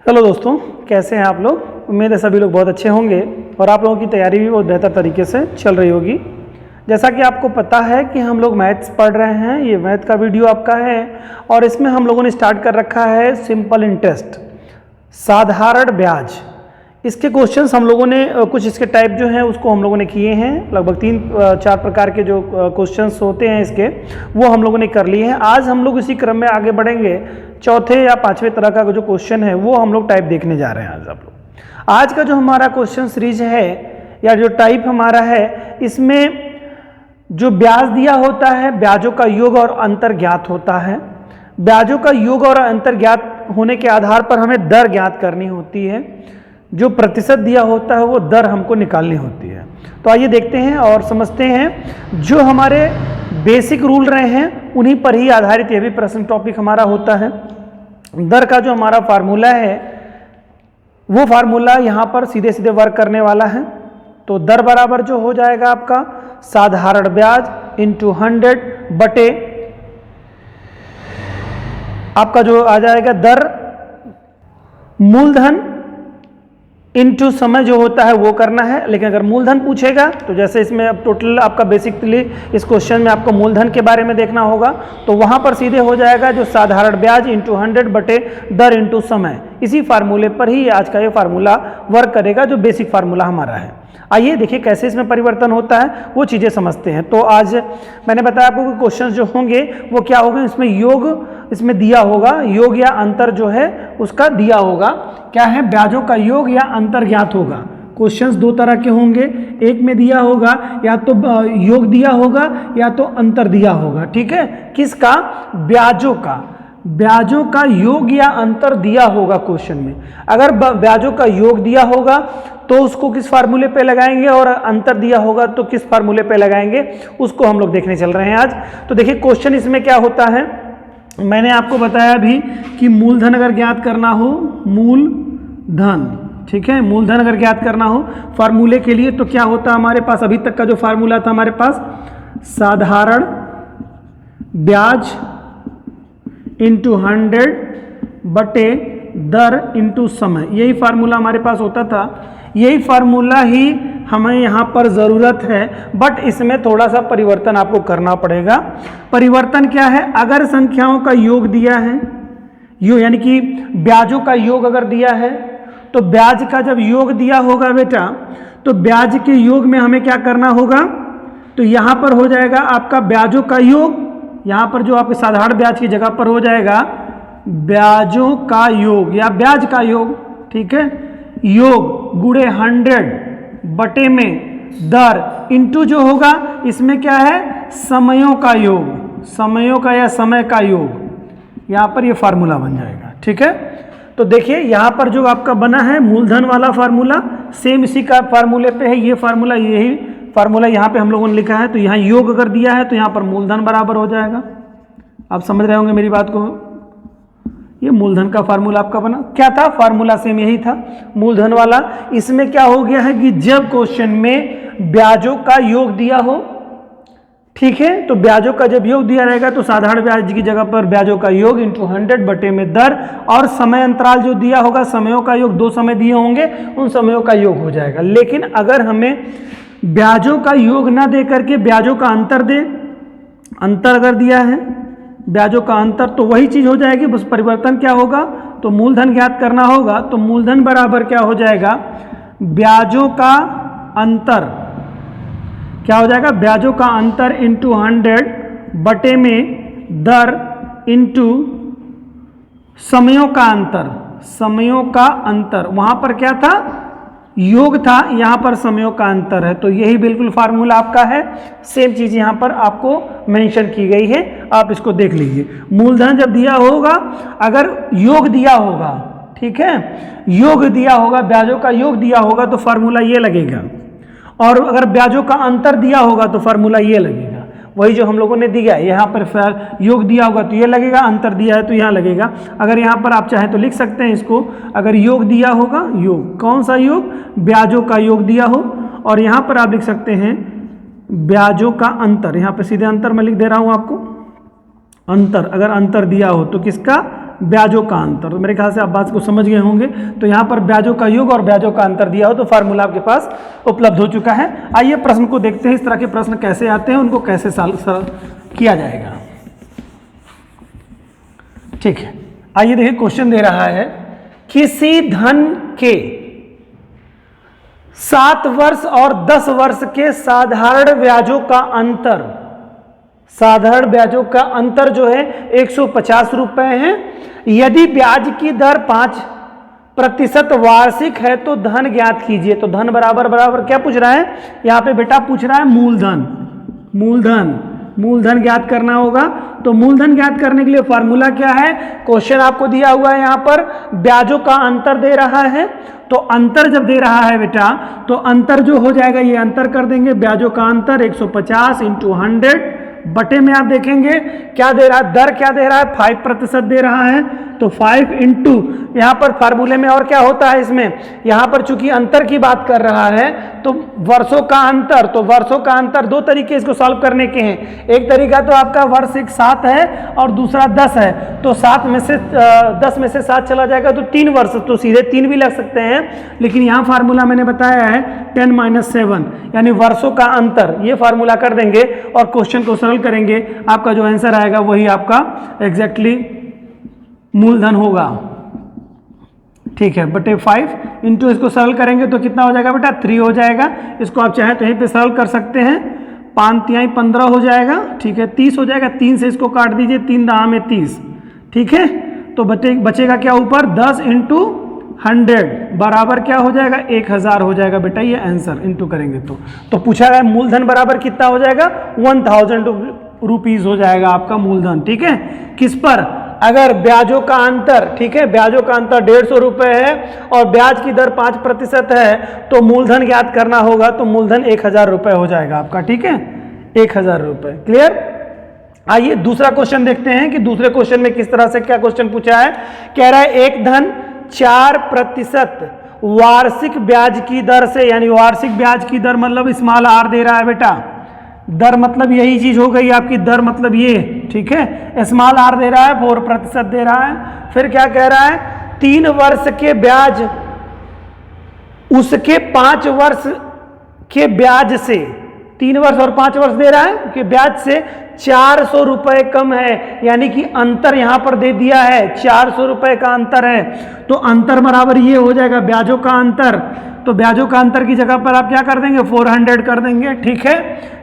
Hello दोस्तों, कैसे हैं आप लोग। उम्मीद है सभी लोग बहुत अच्छे होंगे और आप लोगों की तैयारी भी बहुत बेहतर तरीके से चल रही होगी। जैसा कि आपको पता है कि हम लोग मैथ्स पढ़ रहे हैं, ये मैथ का वीडियो आपका है और इसमें हम लोगों ने स्टार्ट कर रखा है सिंपल इंटरेस्ट, साधारण ब्याज। इसके क्वेश्चंस हम लोगों ने कुछ इसके टाइप जो हैं उसको हम लोगों ने किए हैं। लगभग 3-4 प्रकार के जो क्वेश्चंस होते हैं इसके, वो हम लोगों ने कर लिए हैं। आज हम लोग इसी क्रम में आगे बढ़ेंगे। चौथे या पांचवें तरह का जो क्वेश्चन है वो हम लोग टाइप देखने जा रहे हैं आज आप लोग। आज का जो हमारा क्वेश्चन सीरीज है या जो टाइप हमारा है, इसमें जो ब्याज दिया होता है, ब्याजों का योग और अंतर ज्ञात होता है। ब्याजों का योग और अंतर ज्ञात होने के आधार पर हमें दर ज्ञात करनी होती है। जो प्रतिशत दिया होता है वो दर हमको निकालनी होती है। तो आइए देखते हैं और समझते हैं। जो हमारे बेसिक रूल रहे हैं उन्हीं पर ही आधारित यह भी प्रश्न टॉपिक हमारा होता है। दर का जो हमारा फार्मूला है वो फार्मूला यहाँ पर सीधे सीधे वर्क करने वाला है। तो दर बराबर जो हो जाएगा आपका साधारण ब्याज इंटू 100 बटे आपका जो आ जाएगा दर मूलधन इनटू समय जो होता है वो करना है। लेकिन अगर मूलधन पूछेगा तो जैसे इसमें अब टोटल आपका बेसिकली इस क्वेश्चन में आपको मूलधन के बारे में देखना होगा, तो वहां पर सीधे हो जाएगा जो साधारण ब्याज इंटू 100 बटे दर इंटू समय। इसी फार्मूले पर ही आज का ये फार्मूला वर्क करेगा जो बेसिक फार्मूला हमारा है। आइए देखिए कैसे इसमें परिवर्तन होता है वो चीज़ें समझते हैं। तो आज मैंने बताया आपको कि क्वेश्चन जो होंगे वो क्या होंगे, इसमें योग इसमें दिया होगा, योग या अंतर जो है उसका दिया होगा। क्या है, ब्याजों का योग या अंतर ज्ञात होगा। क्वेश्चंस दो तरह के होंगे, एक में दिया होगा या तो योग दिया होगा या तो अंतर दिया होगा। ठीक है, किसका, ब्याजों का। ब्याजों का योग या अंतर दिया होगा क्वेश्चन में। अगर ब्याजों का योग दिया होगा तो उसको किस फार्मूले पे लगाएंगे और अंतर दिया होगा तो किस फार्मूले पे लगाएंगे, उसको हम लोग देखने चल रहे हैं आज। तो देखिए क्वेश्चन इसमें क्या होता है, मैंने आपको बताया अभी कि मूलधन अगर ज्ञात करना हो, मूलधन, ठीक है, मूलधन अगर ज्ञात करना हो फार्मूले के लिए तो क्या होता है हमारे पास, अभी तक का जो फार्मूला था हमारे पास, साधारण ब्याज इंटू 100 बटे दर इंटू समय, यही फार्मूला हमारे पास होता था। यही फार्मूला ही हमें यहाँ पर ज़रूरत है, बट इसमें थोड़ा सा परिवर्तन आपको करना पड़ेगा। परिवर्तन क्या है, अगर संख्याओं का योग दिया है, योग यानी कि ब्याजों का योग अगर दिया है तो ब्याज का जब योग दिया होगा बेटा, तो ब्याज के योग में हमें क्या करना होगा, तो यहाँ पर हो जाएगा आपका ब्याजों का योग, यहाँ पर जो आपके साधारण ब्याज की जगह पर हो जाएगा ब्याजों का योग या ब्याज का योग। ठीक है, योग गुणे 100 बटे में दर इंटू जो होगा इसमें क्या है, समयों का योग, समयों का या समय का योग। यहाँ पर ये फार्मूला बन जाएगा। ठीक है, तो देखिए यहाँ पर जो आपका बना है मूलधन वाला फार्मूला सेम इसी का फार्मूले पे है। ये फार्मूला, यही फार्मूला यहाँ पे हम लोगों ने लिखा है। तो यहाँ योग अगर दिया है तो यहाँ पर मूलधन बराबर हो जाएगा। आप समझ रहे होंगे मेरी बात को। ये मूलधन का फार्मूला आपका बना, क्या था फार्मूला सेम यही था मूलधन वाला। इसमें क्या हो गया है कि जब क्वेश्चन में ब्याजों का योग दिया हो, ठीक है, तो ब्याजों का जब योग दिया रहेगा तो साधारण ब्याज की जगह पर ब्याजों का योग इंटू 100 बटे में दर, और समय अंतराल जो दिया होगा समयों का योग, 2 समय दिए होंगे उन समयों का योग हो जाएगा। लेकिन अगर हमें ब्याजों का योग ना दे करके ब्याजों का अंतर दे, अंतर अगर दिया है ब्याजों का अंतर, तो वही चीज हो जाएगी, बस परिवर्तन क्या होगा, तो मूलधन ज्ञात करना होगा। तो मूलधन बराबर क्या हो जाएगा, ब्याजों का अंतर, क्या हो जाएगा, ब्याजों का अंतर इंटू 100 बटे में दर इंटू समयों का अंतर, समयों का अंतर। वहां पर क्या था, योग था, यहाँ पर समयों का अंतर है। तो यही बिल्कुल फार्मूला आपका है। सेम चीज यहाँ पर आपको मेंशन की गई है, आप इसको देख लीजिए। मूलधन जब दिया होगा, अगर योग दिया होगा, ठीक है, योग दिया होगा, ब्याजों का योग दिया होगा तो फार्मूला ये लगेगा, और अगर ब्याजों का अंतर दिया होगा तो फार्मूला ये लगेगा, वही जो हम लोगों ने दिया है। यहाँ पर योग दिया होगा तो ये लगेगा, अंतर दिया है तो यहाँ लगेगा। अगर यहाँ पर आप चाहें तो लिख सकते हैं इसको, अगर योग दिया होगा, योग कौन सा योग, ब्याजों का योग दिया हो, और यहाँ पर आप लिख सकते हैं ब्याजों का अंतर, यहाँ पर सीधे अंतर मैं लिख दे रहा हूँ आपको, अंतर, अगर अंतर दिया हो तो किसका, ब्याजों का अंतर। तो मेरे ख्याल से आप बात को समझ गए होंगे। तो यहाँ पर ब्याजों का योग और ब्याजों का अंतर दिया हो तो फार्मूला आपके पास उपलब्ध हो चुका है। आइए प्रश्न को देखते हैं, इस तरह के प्रश्न कैसे आते हैं, उनको कैसे सरल किया जाएगा। ठीक है, आइए देखिए क्वेश्चन दे रहा है, किसी धन के 7 वर्ष और 10 वर्ष के साधारण ब्याजों का अंतर, साधारण ब्याजों का अंतर जो है 150 रुपए है। यदि ब्याज की दर 5% वार्षिक है तो धन ज्ञात कीजिए। तो धन बराबर बराबर क्या पूछ रहा है यहाँ पे बेटा, पूछ रहा है मूलधन। मूलधन ज्ञात करना होगा। तो मूलधन ज्ञात करने के लिए फॉर्मूला क्या है, क्वेश्चन आपको दिया हुआ है, यहाँ पर ब्याजों का अंतर दे रहा है। तो अंतर जब दे रहा है बेटा, तो अंतर जो हो जाएगा ये अंतर कर देंगे, ब्याजों का अंतर 150 × 100 बटे में आप देखेंगे क्या दे रहा है, दर क्या दे रहा है, 5% दे रहा है। तो 5 इंटू यहाँ पर फार्मूले में और क्या होता है इसमें, यहाँ पर चूंकि अंतर की बात कर रहा है तो वर्षों का अंतर, तो वर्षों का अंतर 2 तरीके इसको सॉल्व करने के हैं। एक तरीका तो आपका वर्ष एक 7 है और दूसरा 10 है। तो 10 में से 7 चला जाएगा तो 3 वर्ष, तो सीधे 3 भी लग सकते हैं। लेकिन यहाँ फार्मूला मैंने बताया है 10 - 7 यानी वर्षों का अंतर, ये फार्मूला कर देंगे और क्वेश्चन को सरल करेंगे। आपका जो आंसर आएगा वही आपका एग्जैक्टली मूलधन होगा। ठीक है, बटे 5 इंटू इसको सरल करेंगे तो कितना हो जाएगा बेटा, 3 हो जाएगा। इसको आप चाहें तो यहीं पे सरल कर सकते हैं, 5 × 3 = 15 हो जाएगा। ठीक है, 30 हो जाएगा, 3 से इसको काट दीजिए, 3 × 10 = 30। ठीक है, तो बचेगा क्या ऊपर, 10 × 100 बराबर क्या हो जाएगा, 1000 हो जाएगा बेटा ये आंसर। इंटू करेंगे तो पूछा गया मूलधन बराबर कितना हो जाएगा, 1000 रुपीज हो जाएगा आपका मूलधन। ठीक है, किस पर, अगर ब्याजों का अंतर, ठीक है, ब्याजों का अंतर 150 रुपए है और ब्याज की दर 5% है तो मूलधन ज्ञात करना होगा। तो मूलधन 1000 रुपए हो जाएगा आपका। ठीक है, 1000 रुपए। क्लियर। आइए दूसरा क्वेश्चन देखते हैं कि दूसरे क्वेश्चन में किस तरह से क्या क्वेश्चन पूछा है। कह रहा है एक धन 4% वार्षिक ब्याज की दर से, यानी वार्षिक ब्याज की दर मतलब स्मॉल r दे रहा है बेटा, दर मतलब यही चीज हो गई आपकी, दर मतलब ये। ठीक है, स्मॉल r दे रहा है, 4% दे रहा है। फिर क्या कह रहा है, 3 वर्ष के ब्याज उसके 5 वर्ष के ब्याज से, 3 वर्ष और 5 वर्ष दे रहा है कि ब्याज से 400 रुपए कम है, यानी कि अंतर यहां पर दे दिया है, 400 रुपए का अंतर है। तो अंतर बराबर ये हो जाएगा ब्याजों का अंतर। तो ब्याजों का अंतर की जगह पर आप क्या कर देंगे, 400 कर देंगे। ठीक है,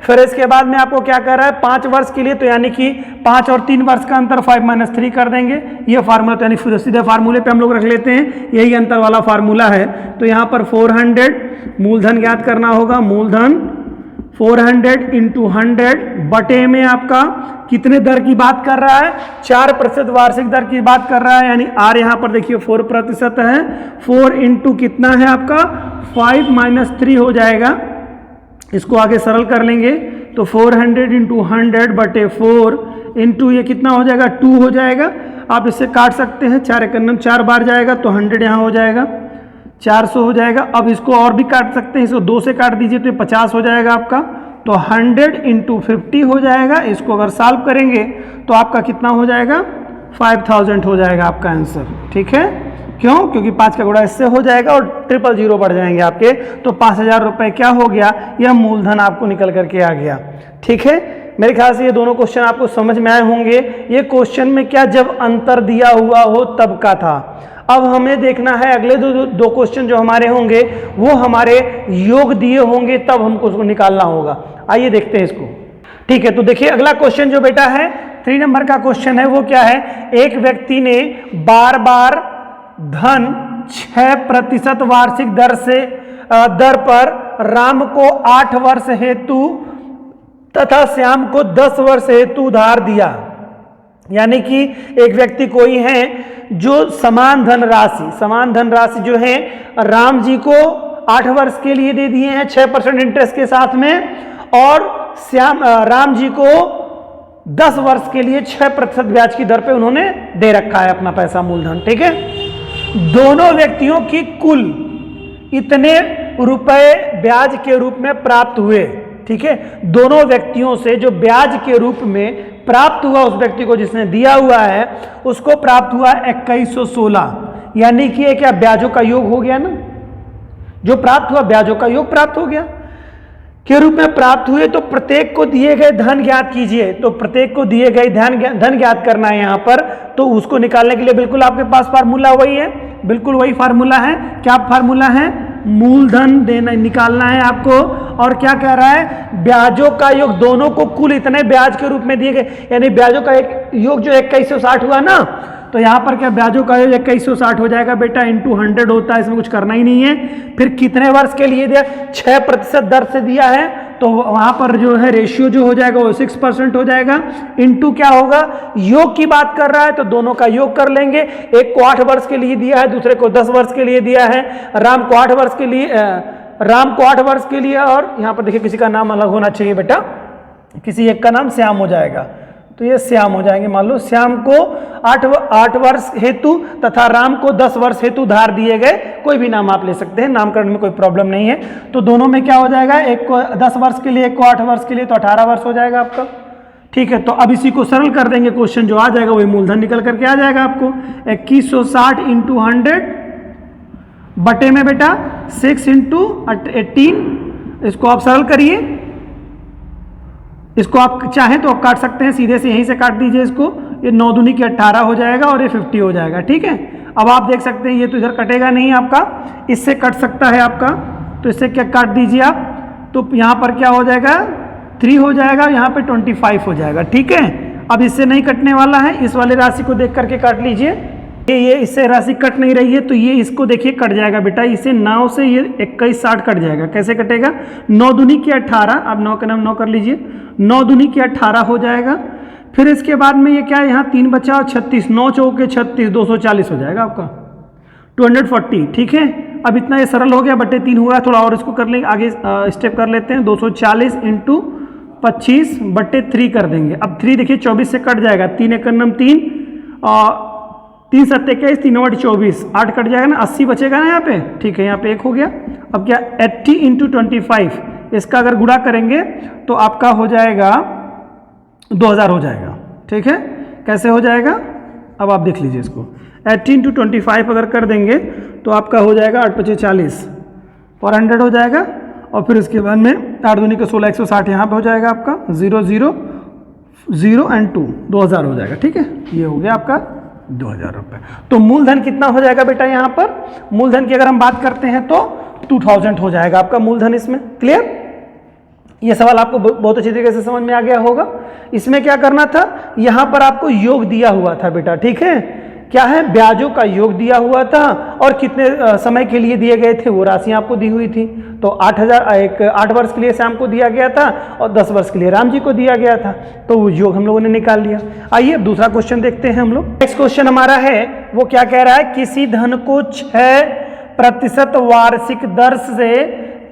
फिर इसके बाद में आपको क्या कह रहा है, 5 वर्ष के लिए, तो यानी कि 5 और 3 वर्ष का अंतर 5 - 3 कर देंगे। ये फार्मूला, तो यानी सीधे फार्मूले पे हम लोग रख लेते हैं, यही अंतर वाला फार्मूला है। तो यहाँ पर 400 मूलधन ज्ञात करना होगा, मूलधन 400 × 100 बटे में आपका कितने दर की बात कर रहा है, 4% वार्षिक दर की बात कर रहा है, यानी r यहाँ पर देखिए 4% है। 4 इंटू कितना है आपका, 5 - 3 हो जाएगा। इसको आगे सरल कर लेंगे तो 400 × 100 बटे 4 इंटू ये कितना हो जाएगा, 2 हो जाएगा। आप इससे काट सकते हैं, 4 × 4 बार जाएगा तो 100 यहाँ हो जाएगा, 400 हो जाएगा। अब इसको और भी काट सकते हैं, इसको 2 से काट दीजिए तो 50 हो जाएगा आपका। तो 100 × 50 हो जाएगा। इसको अगर सॉल्व करेंगे तो आपका कितना हो जाएगा, 5000 हो जाएगा आपका आंसर। ठीक है, क्यों, क्योंकि 5 का गुणा इससे हो जाएगा और 000 बढ़ जाएंगे आपके। तो 5000 रुपए क्या हो गया, यह मूलधन आपको निकल करके आ गया। ठीक है, मेरे ख्याल से ये दोनों क्वेश्चन आपको समझ में आए होंगे। ये क्वेश्चन में क्या, जब अंतर दिया हुआ हो तब का था। अब हमें देखना है अगले दो क्वेश्चन जो हमारे होंगे वो हमारे योग दिए होंगे, तब हमको उसको निकालना होगा। आइए देखते हैं इसको। ठीक है, तो देखिए अगला क्वेश्चन जो बेटा है 3 नंबर का क्वेश्चन है, वो क्या है, एक व्यक्ति ने बार बार धन 6% वार्षिक दर पर राम को 8 वर्ष हेतु तथा श्याम को 10 वर्ष हेतु उधार दिया। यानी कि एक व्यक्ति कोई है जो समान धनराशि जो है राम जी को 8 वर्ष के लिए दे दिए हैं 6% इंटरेस्ट के साथ में, और राम जी को 10 वर्ष के लिए 6% ब्याज की दर पे उन्होंने दे रखा है अपना पैसा, मूलधन। ठीक है, दोनों व्यक्तियों की कुल इतने रुपए ब्याज के रूप में प्राप्त हुए। ठीक है, दोनों व्यक्तियों से जो ब्याज के रूप में प्राप्त हुआ उस व्यक्ति को जिसने दिया हुआ है, उसको प्राप्त हुआ 2116, यानी कि ये क्या ब्याजों का योग हो गया ना, जो प्राप्त हुआ ब्याजों का योग प्राप्त हो गया के रूप में प्राप्त हुए। तो प्रत्येक को दिए गए धन ज्ञात कीजिए, तो प्रत्येक को दिए गए धन ज्ञात करना है यहाँ पर। तो उसको निकालने के लिए बिल्कुल आपके पास फार्मूला वही है, बिल्कुल वही फार्मूला है। क्या फार्मूला है? मूलधन देना निकालना है आपको, और क्या कह रहा है? ब्याजों का योग, दोनों को कुल इतने ब्याज के रूप में दिए गए, यानी ब्याजों का एक योग जो 2160 हुआ ना, तो यहाँ पर क्या ब्याजों का योग 2160 हो जाएगा बेटा, इंटू 100 होता है, इसमें कुछ करना ही नहीं है। फिर कितने वर्ष के लिए दिया? 6% दर से दिया है, तो वहां पर जो है रेशियो जो हो जाएगा वो 6% हो जाएगा। इंटू क्या होगा? योग की बात कर रहा है तो दोनों का योग कर लेंगे। एक को 8 वर्ष के लिए दिया है, दूसरे को 10 वर्ष के लिए दिया है। राम को 8 वर्ष के लिए, राम को 8 वर्ष के लिए, और यहाँ पर देखिए किसी का नाम अलग होना चाहिए बेटा, किसी एक का नाम श्याम हो जाएगा, तो ये श्याम हो जाएंगे। मान लो श्याम को 8 वर्ष हेतु तथा राम को 10 वर्ष हेतु धार दिए गए, कोई भी नाम आप ले सकते हैं, नामकरण में कोई प्रॉब्लम नहीं है। तो दोनों में क्या हो जाएगा? एक को 10 वर्ष के लिए, एक को 8 वर्ष के लिए, तो 18 वर्ष हो जाएगा आपका। ठीक है, तो अब इसी को सरल कर देंगे, क्वेश्चन जो आ जाएगा वही मूलधन निकल करके आ जाएगा आपको। 2160 इंटू 100 बटे में बेटा 6 इंटू 18, इसको आप सरल करिए। इसको आप चाहें तो आप काट सकते हैं, सीधे से यहीं से काट दीजिए इसको। ये 9 दूनी की 18 हो जाएगा और ये 50 हो जाएगा। ठीक है, अब आप देख सकते हैं ये तो इधर कटेगा नहीं आपका, इससे कट सकता है आपका, तो इससे क्या काट दीजिए आप, तो यहाँ पर क्या हो जाएगा? 3 हो जाएगा, यहाँ पे 25 हो जाएगा। ठीक है, अब इससे नहीं कटने वाला है, इस वाले राशि को देख करके काट लीजिए। ये इससे राशि कट नहीं रही है, तो ये इसको देखिए कट जाएगा बेटा, इसे 9 से ये 2160 कट जाएगा। कैसे कटेगा? 9 दूनी की 18, आप 9 का नाम 9 कर लीजिए, 9 दूनी की 18 हो जाएगा। फिर इसके बाद में ये क्या है? यहाँ 3 बचा और 36, 9 चौके 36, 240 हो जाएगा आपका, 240। ठीक है, अब इतना ये सरल हो गया, बटे 3 हुआ, थोड़ा और इसको कर लेंगे, आगे स्टेप कर लेते हैं। 240 इंटू 25 बटे 3 कर देंगे। अब 3 देखिए 24 से कट जाएगा, 3 एक नम 3, 3 7 21, 3 8 24, 8 कट जाएगा ना, 80 बचेगा ना यहाँ पे। ठीक है, यहाँ पे 1 हो गया। अब क्या? 80 इंटू 25, इसका अगर गुणा करेंगे तो आपका हो जाएगा 2000 हो जाएगा। ठीक है, कैसे हो जाएगा? अब आप देख लीजिए इसको, 80 इंटू 25 अगर कर देंगे तो आपका हो जाएगा 8 × 5 = 40, 400 हो जाएगा। और फिर उसके बाद में 8 दूनी के 16, 160 यहाँ पे हो जाएगा आपका, 0 0 0 एंड 2, 2000 हो जाएगा। ठीक है, ये हो गया आपका 2000 रुपये। तो मूलधन कितना हो जाएगा बेटा? यहाँ पर मूलधन की अगर हम बात करते हैं तो 2000 हो जाएगा आपका मूलधन इसमें। क्लियर? ये सवाल आपको बहुत अच्छी तरीके से समझ में आ गया होगा। इसमें क्या करना था? यहाँ पर आपको योग दिया हुआ था बेटा। ठीक है, क्या है? ब्याजों का योग दिया हुआ था, और कितने समय के लिए दिए गए थे वो राशि आपको दी हुई थी। तो 8 वर्ष के लिए श्याम को दिया गया था और 10 वर्ष के लिए राम जी को दिया गया था, तो वो योग हम लोगों ने निकाल लिया। आइए अब दूसरा क्वेश्चन देखते हैं हम लोग। नेक्स्ट क्वेश्चन हमारा है वो क्या कह रहा है? किसी धन को 6% वार्षिक दर से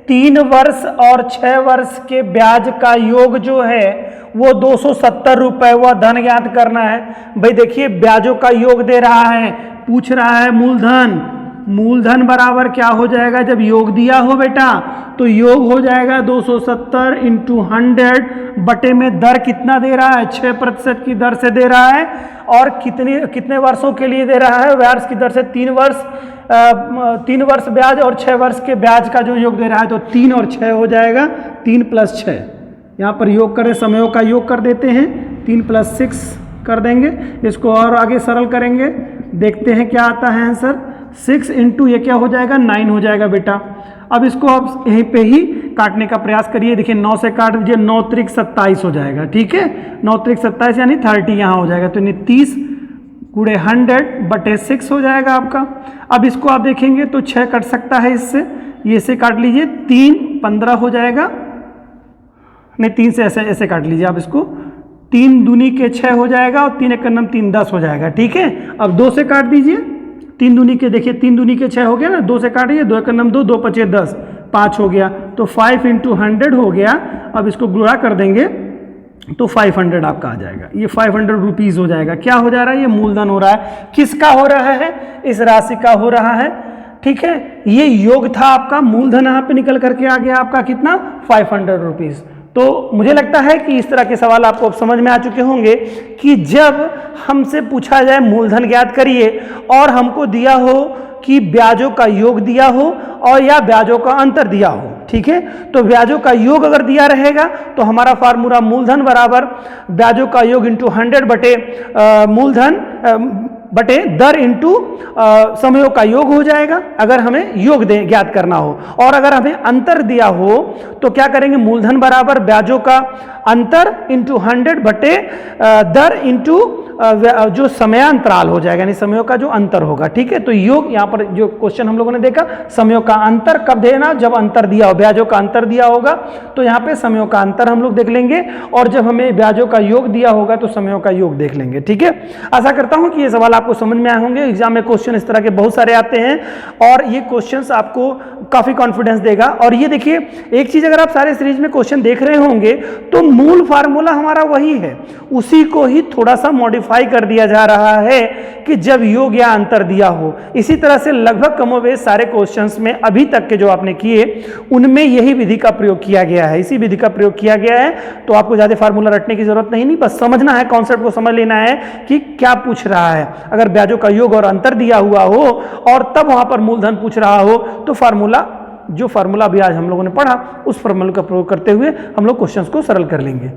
3 वर्ष और 6 वर्ष के ब्याज का योग जो है वो 270 रुपए, वह धन ज्ञात करना है। भाई देखिए ब्याजों का योग दे रहा है, पूछ रहा है मूलधन। मूलधन बराबर क्या हो जाएगा? जब योग दिया हो बेटा तो योग हो जाएगा 270 इंटू 100 बटे में दर कितना दे रहा है? 6% की दर से दे रहा है, और कितने वर्षों के लिए दे रहा है? ब्याज की दर से 3 वर्ष ब्याज और 6 वर्ष के ब्याज का जो योग दे रहा है, तो 3 और 6 हो जाएगा, 3 + 6। यहाँ पर योग करें, समयों का योग कर देते हैं, 3 + 6 कर देंगे। इसको और आगे सरल करेंगे, देखते हैं क्या आता है आंसर। 6 इंटू ये क्या हो जाएगा? 9 हो जाएगा बेटा। अब इसको आप यहीं पे ही काटने का प्रयास करिए। देखिए 9 से काट दीजिए, 9 × 27 हो जाएगा। ठीक है, 9 × 27 यानी 30 यहाँ हो जाएगा, तो 30 × 100 बटे 6 हो जाएगा आपका। अब इसको आप देखेंगे तो 6 कट सकता है इससे, ये से काट लीजिए, 3 15 हो जाएगा, नहीं 3 से ऐसे काट लीजिए आप इसको, 3 दूनी के 6 हो जाएगा, और 3 × 1 = 3 10 हो जाएगा। ठीक है, अब 2 से काट दीजिए, 3 दूनी के, देखिए 3 दूनी के 6 हो गया ना, 2 से काटिए, 2 × 1 = 2, 2 × 5 = 10, 5 हो गया, तो 5 इंटू 100 हो गया। अब इसको गुणा कर देंगे तो 500 आपका आ जाएगा, ये 500 रुपीज़ हो जाएगा। क्या हो जा रहा है? ये मूलधन हो रहा है। किसका हो रहा है? इस राशि का हो रहा है। ठीक है, ये योग था आपका, मूलधन यहाँ पे निकल करके आ गया आपका कितना? 500 रुपीज़। तो मुझे लगता है कि इस तरह के सवाल आपको अब समझ में आ चुके होंगे कि जब हमसे पूछा जाए मूलधन ज्ञात करिए और हमको दिया हो कि ब्याजों का योग दिया हो और या ब्याजों का अंतर दिया हो, ठीक है, तो ब्याजों का योग अगर दिया रहेगा तो हमारा फार्मूला मूलधन बराबर ब्याजों का योग इंटू 100 बटे मूलधन बटे दर इंटू समयों का योग हो जाएगा, अगर हमें योग ज्ञात करना हो। और अगर हमें अंतर दिया हो तो क्या करेंगे, मूलधन बराबर ब्याजों का अंतर इंटू 100 बटे दर इंटू जो समयांतराल हो जाएगा, यानी समयों का जो अंतर होगा, ठीक है। तो योग यहाँ पर जो क्वेश्चन हम लोगों ने देखा, समयों का अंतर कब देना, जब अंतर दिया हो, ब्याजों का अंतर दिया होगा तो यहाँ पे समयों का अंतर हम लोग देख लेंगे, और जब हमें ब्याजों का योग दिया होगा तो समयों का योग देख लेंगे, ठीक है। आशा करता हूं कि ये सवाल आपको समझ में आए होंगे। एग्जाम में क्वेश्चन इस तरह के बहुत सारे आते हैं और ये क्वेश्चंस आपको काफी कॉन्फिडेंस देगा। और ये देखिए, एक चीज अगर आप सारे सीरीज में क्वेश्चन देख रहे होंगे तो मूल फार्मूला हमारा वही है, उसी को ही थोड़ा सा मॉडिफाई कर दिया जा रहा है कि जब योग या अंतर दिया हो। इसी तरह से लगभग कमोबेश सारे क्वेश्चंस में अभी तक के जो आपने किए उनमें यही विधि का प्रयोग किया गया है, इसी विधि का प्रयोग किया गया है। तो आपको ज्यादा फार्मूला रटने की जरूरत नहीं, बस समझना है, कॉन्सेप्ट को समझ लेना है कि क्या पूछ रहा है। अगर ब्याजों का योग और अंतर दिया हुआ हो और तब वहां पर मूलधन पूछ रहा हो तो जो फार्मूला अभी आज हम लोगों ने पढ़ा उस फार्मूला का प्रयोग करते हुए हम लोग क्वेश्चंस को सरल कर लेंगे।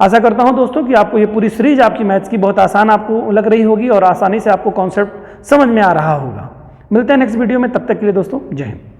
आशा करता हूं दोस्तों कि आपको ये पूरी सीरीज आपकी मैथ्स की बहुत आसान आपको लग रही होगी और आसानी से आपको कॉन्सेप्ट समझ में आ रहा होगा। मिलते हैं नेक्स्ट वीडियो में, तब तक के लिए दोस्तों जय हिंद।